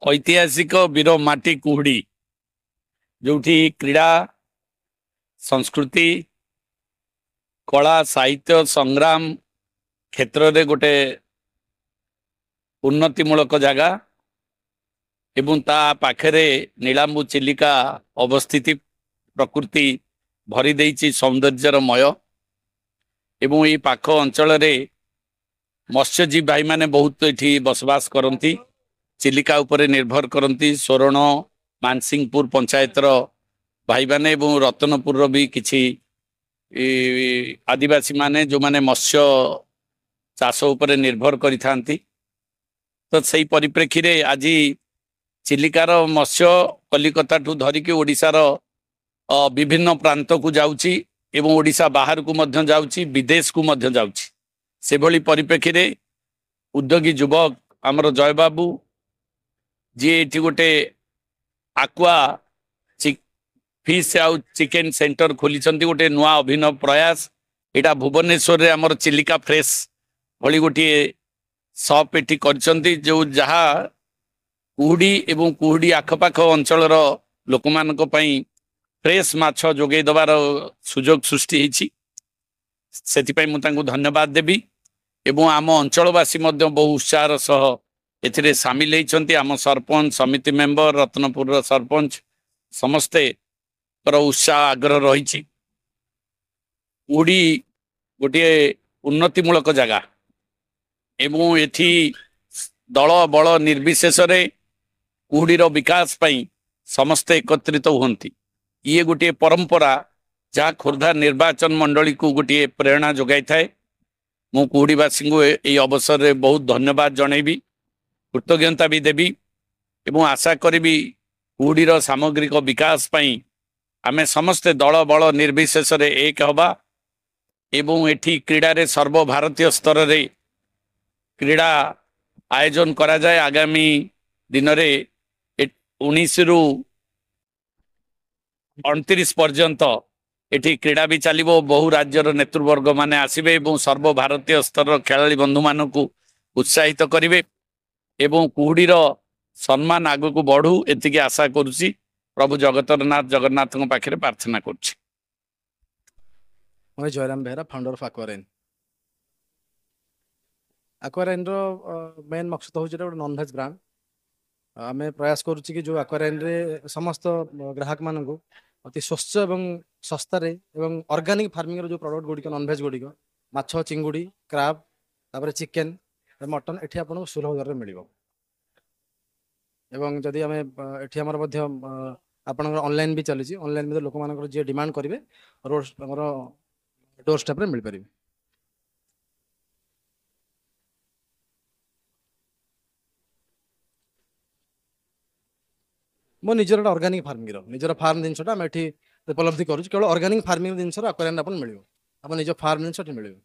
ऐतिहासिक वीर माटी कुहुड़ी जो क्रीड़ा संस्कृति कला साहित्य संग्राम क्षेत्र में गोटे उन्नतिमूलक जगह एवं ता पाखरे नीलांबू चिलिका अवस्थिति प्रकृति भरी देइछि सौंदर्यमय एवं ये पाख अंचल मत्स्यजीवी भाई माने बहुत ये बसवास करती चिलिका उपरे निर्भर करती सोरण मानसिंहपुर पंचायतर भाई माने एवं रतनपुर भी किछि आदिवासी माने जो माने मत्स्य चाष उपरे निर्भर करिथांती तो सही परिप्रेक्षी रे आज चिलिकार मत्स्य कलिकता ठू धरिकी ओडिशार विभिन्न प्रांत को जाउची एवं ओडिशा बाहर को मध्य जाउची विदेश को मध्य जाउची से भली परिप्रेक्षी रे उद्योगी युवक आमर जय बाबू जी एठी गोटे आक्वा फिश आउ चिकेन सेंटर खोली गोटे नुआ अभिनव प्रयास एटा भुवनेश्वर रे आमर चिलिका फ्रेश भली गोटे सप एटी करछंती जो जहा कुहुड़ी एवं कुहुड़ी आखपाख अंचल लोक मानक पई फ्रेश माछ जोगे दबार सुजोग सृष्टि होईछि सेति मु तांको धन्यवाद देबी एवं आम अंचलवासी मध्य बहु उत्साह सह एथिरे सामिल होइछंती आम सरपंच समिति मेंबर रत्नपुर सरपंच समस्ते उत्साह आग्रह रही कुहुड़ी गोटे उन्नतिमूलक जगह एवं एठी दल बल निर्विशेष कुहुड़ीर विकास पई समस्ते एकत्रित हुंती ये गोटे परंपरा जहाँ खोर्धा निर्वाचन मंडली को गोटे प्रेरणा जोगाई थाए मु कुहुड़ीवासी को ये अवसर में बहुत धन्यवाद जनइबी कृतज्ञता भी देवी एवं आशा करी कुहुड़ीर सामग्रिक विकास पई आमे समस्ते दल बल निर्विशेष एक हवा एवं एठी क्रीड़ा रे सर्वभारतीय स्तर रे क्रीड़ा आयोजन करा जाए आगामी दिन में 19 रु 29 पर्यंत एठी क्रीड़ा भी चलिबो बहु राज्यर नेतृवर्ग माने आसिबे एवं सर्वभारतीय स्तर खेलाड़ी बंधु मानक उत्साहित करिवे एवं कुहुड़ीर सम्मान आगु को बढ़ू एतिकी आशा करुछि प्रभु जगन्नाथ पाखे प्रार्थना करुछि। मैं जयराम बेहरा फाउंडर ऑफ एक्वारेन मेन मकसद हूँ गोटे नॉन वेज ब्रांड आम प्रयास करुच्ची कि जो एक्वारेन रे समस्त ग्राहक मानक अति स्वच्छ एवं सस्तार एवं ऑर्गेनिक फार्मिंग जो प्रोडक्ट गुड़िक नॉन वेज गुड़िक माछ चिंगुड़ी क्राब तापर चिकेन मटन एठी आपको सुलभ दर मिल एवं जदि आम एठी आमर आपन ऑनलाइन भी चली ऑनलाइन लोक मान जी डिमांड करेंगे डोर स्टेप मिल पारे। मो निजर ऑर्गेनिक फार्मिंग निजर फार्म जिनसा उपलब्धि करूँ केवल ऑर्गेनिक फार्मिंग जिनस एक्वारियम मिल निज फार्म जिन मिल।